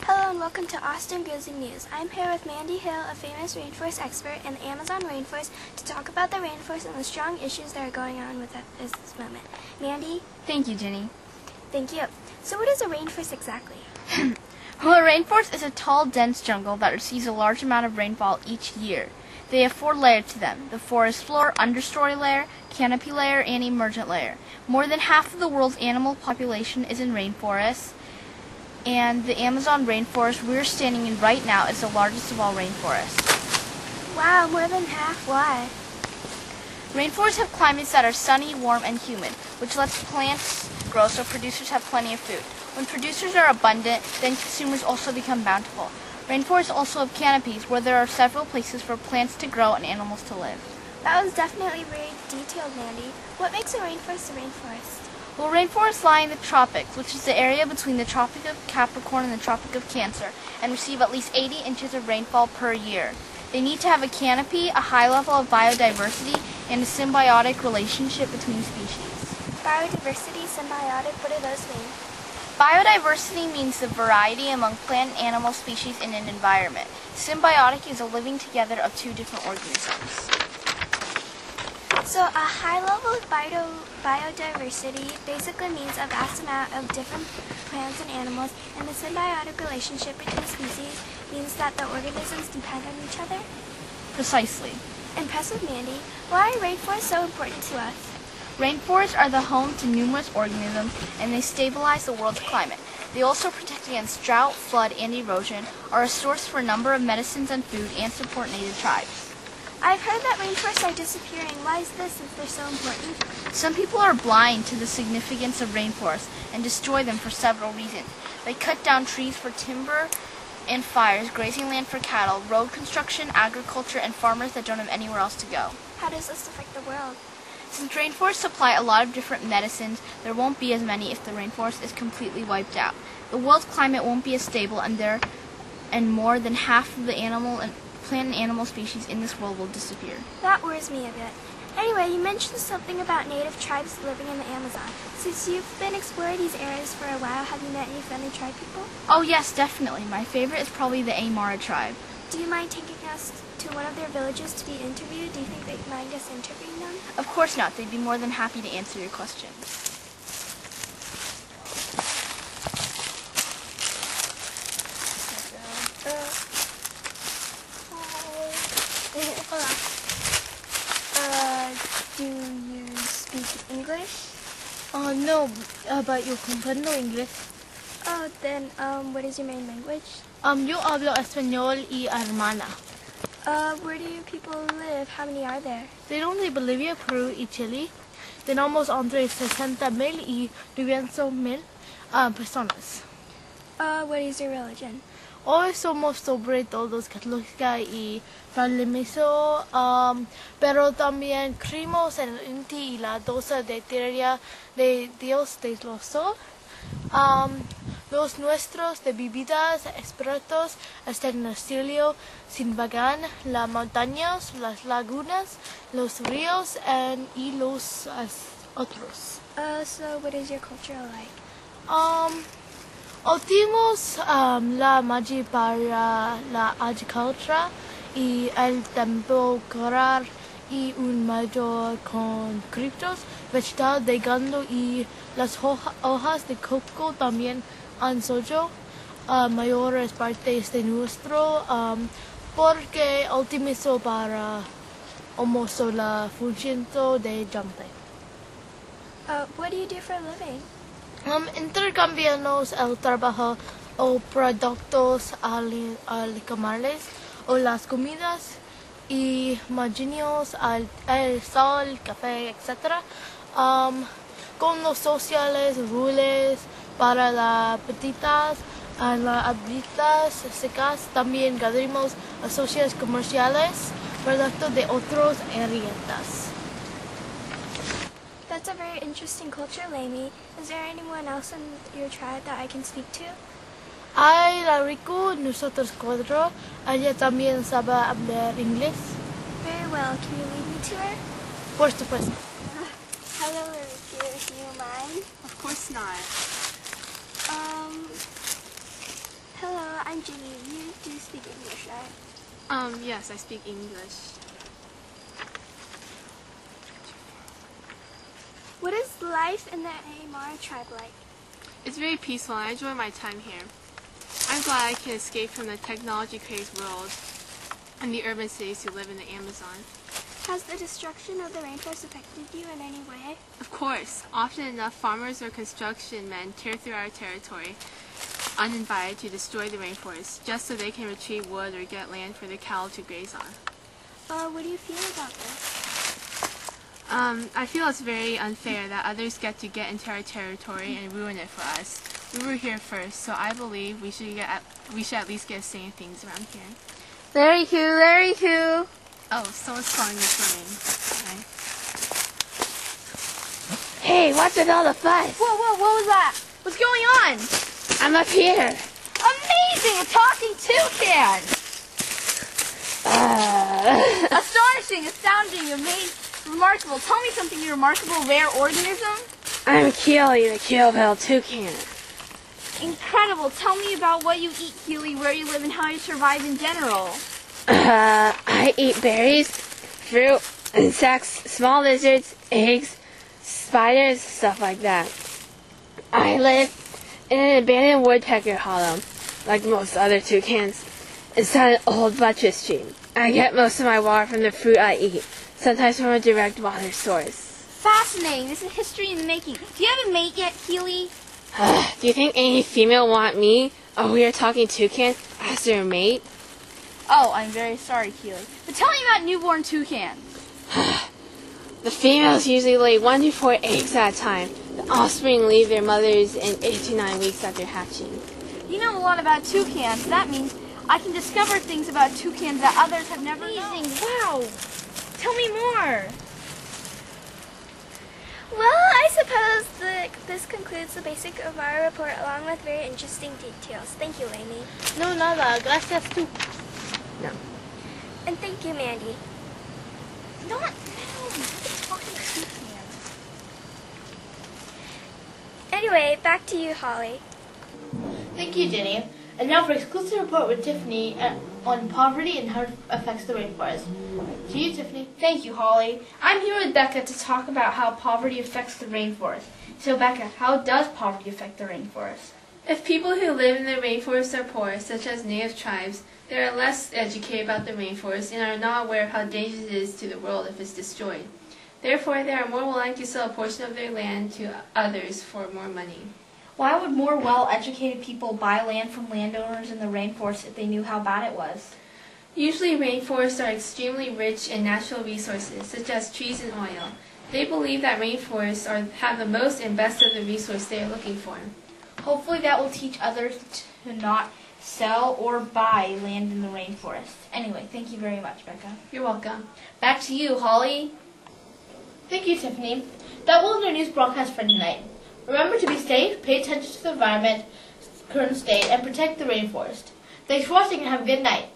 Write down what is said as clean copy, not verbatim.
Hello and welcome to Austin Grizzly News. I'm here with Mandy Hill, a famous rainforest expert in the Amazon rainforest, to talk about the rainforest and the strong issues that are going on with it at this moment. Mandy? Thank you, Jenny. Thank you. So what is a rainforest exactly? Well, a rainforest is a tall, dense jungle that receives a large amount of rainfall each year. They have 4 layers to them: the forest floor, understory layer, canopy layer, and emergent layer. More than half of the world's animal population is in rainforests, and the Amazon rainforest we're standing in right now is the largest of all rainforests. Wow, more than half. Why? Rainforests have climates that are sunny, warm, and humid, which lets plants grow so producers have plenty of food. When producers are abundant, then consumers also become bountiful. Rainforests also have canopies, where there are several places for plants to grow and animals to live. That was definitely very detailed, Mandy. What makes a rainforest a rainforest? Well, rainforests lie in the tropics, which is the area between the Tropic of Capricorn and the Tropic of Cancer, and receive at least 80 inches of rainfall per year. They need to have a canopy, a high level of biodiversity, and a symbiotic relationship between species. Biodiversity, symbiotic, what do those mean? Biodiversity means the variety among plant and animal species in an environment. Symbiotic is a living together of 2 different organisms. So a high level of biodiversity basically means a vast amount of different plants and animals, and the symbiotic relationship between species means that the organisms depend on each other? Precisely. Impressive, Mandy. Why are rainforests so important to us? Rainforests are the home to numerous organisms, and they stabilize the world's climate. They also protect against drought, flood, and erosion, are a source for a number of medicines and food, and support native tribes. I've heard that rainforests are disappearing. Why is this, since they're so important? Some people are blind to the significance of rainforests and destroy them for several reasons. They cut down trees for timber and fires, grazing land for cattle, road construction, agriculture, and farmers that don't have anywhere else to go. How does this affect the world? Since rainforests supply a lot of different medicines, there won't be as many if the rainforest is completely wiped out. The world's climate won't be as stable, and more than half of the plant and animal species in this world will disappear. That worries me a bit. Anyway, you mentioned something about native tribes living in the Amazon. Since you've been exploring these areas for a while, have you met any friendly tribe people? Oh yes, definitely. My favorite is probably the Aymara tribe. Do you mind taking us to one of their villages to be interviewed? Do you think they'd mind us interviewing them? Of course not. They'd be more than happy to answer your questions. Do you speak English? No, but yo comprendo inglés. Oh, then, what is your main language? Yo hablo español y hermana. Where do you people live? How many are there? They don't live in Bolivia, Peru y Chile. Tenemos entre 60,000 y 900,000 personas. What is your religion? Hoy somos sobre todos católicos y permiso, pero también creemos en el Inti y la dosa de tierra de Dios de los sol. Los nuestros de bebidas expertos están en el cielo, sin vagan, las montañas, las lagunas, los ríos y los otros. So what is your culture like? Ultimos la magia para la agricultura y el temporal y un mayor con criptos, vegetal de ganado y las hojas de coco también han soyo mayores partes de nuestro porque optimizo para almost la función de gente. What do you do for a living? Intercambiamos el trabajo o productos alimentarios o las comidas y marginales, el sal, café, etc. Con los sociales rurales para las petitas, las habitas secas, también ganamos socios comerciales, productos de otras herramientas. That's a very interesting culture, Lamy. Is there anyone else in your tribe that I can speak to? Ay, la rico, nosotros 4. Ella también sabe hablar inglés. Very well. Can you lead me to her? Por supuesto. Hello, Ricky. Do you mind? Of course not. Hello. I'm Ginny. You do speak English, right? Yes, I speak English. What is life in the Aymara tribe like? It's very peaceful and I enjoy my time here. I'm glad I can escape from the technology-crazed world and the urban cities who live in the Amazon. Has the destruction of the rainforest affected you in any way? Of course, often enough farmers or construction men tear through our territory uninvited to destroy the rainforest just so they can retrieve wood or get land for the cattle to graze on. What do you feel about this? I feel it's very unfair that others get to get into our territory and ruin it for us. We were here first, so I believe we should at least get a say in things around here. Larry Hoo, Larry Hoo. Oh, someone's calling me for me. Hey, what's with all the fuss? Whoa, what was that? What's going on? I'm up here. Amazing, a talking toucan. Astonishing, astounding, amazing, remarkable. Tell me something, you remarkable, rare organism. I'm Keely, the keelbill toucan. Incredible. Tell me about what you eat, Keely, where you live, and how you survive in general. I eat berries, fruit, insects, small lizards, eggs, spiders, stuff like that. I live in an abandoned woodpecker hollow, like most other toucans, inside an old buttress stream. I get most of my water from the fruit I eat, sometimes from a direct water source. Fascinating. This is history in the making. Do you have a mate yet, Keely? Do you think any female want me, a weird talking toucan, as their mate? Oh, I'm very sorry, Keely. But tell me about newborn toucans. The females usually lay 1 to 4 eggs at a time. The offspring leave their mothers in 8 to 9 weeks after hatching. You know a lot about toucans. That means I can discover things about toucans that others have never known. Wow. Tell me more. Well, I suppose this concludes the basic of our report along with very interesting details. Thank you, Amy. No, nada. Gracias tú. No. And thank you, Mandy. Not talking toucan. Anyway, back to you, Holly. Thank you, Jenny. And now for exclusive report with Tiffany on poverty and how it affects the rainforest. To you, Tiffany. Thank you, Holly. I'm here with Becca to talk about how poverty affects the rainforest. So, Becca, how does poverty affect the rainforest? If people who live in the rainforest are poor, such as native tribes, they are less educated about the rainforest and are not aware of how dangerous it is to the world if it's destroyed. Therefore, they are more willing to sell a portion of their land to others for more money. Why would more well-educated people buy land from landowners in the rainforest if they knew how bad it was? Usually rainforests are extremely rich in natural resources, such as trees and oil. They believe that rainforests have the most and best of the resource they are looking for. Hopefully that will teach others to not sell or buy land in the rainforest. Anyway, thank you very much, Becca. You're welcome. Back to you, Holly. Thank you, Tiffany. That was our news broadcast for tonight. Remember to be safe, pay attention to the environment, current state, and protect the rainforest. Thanks for watching and have a good night.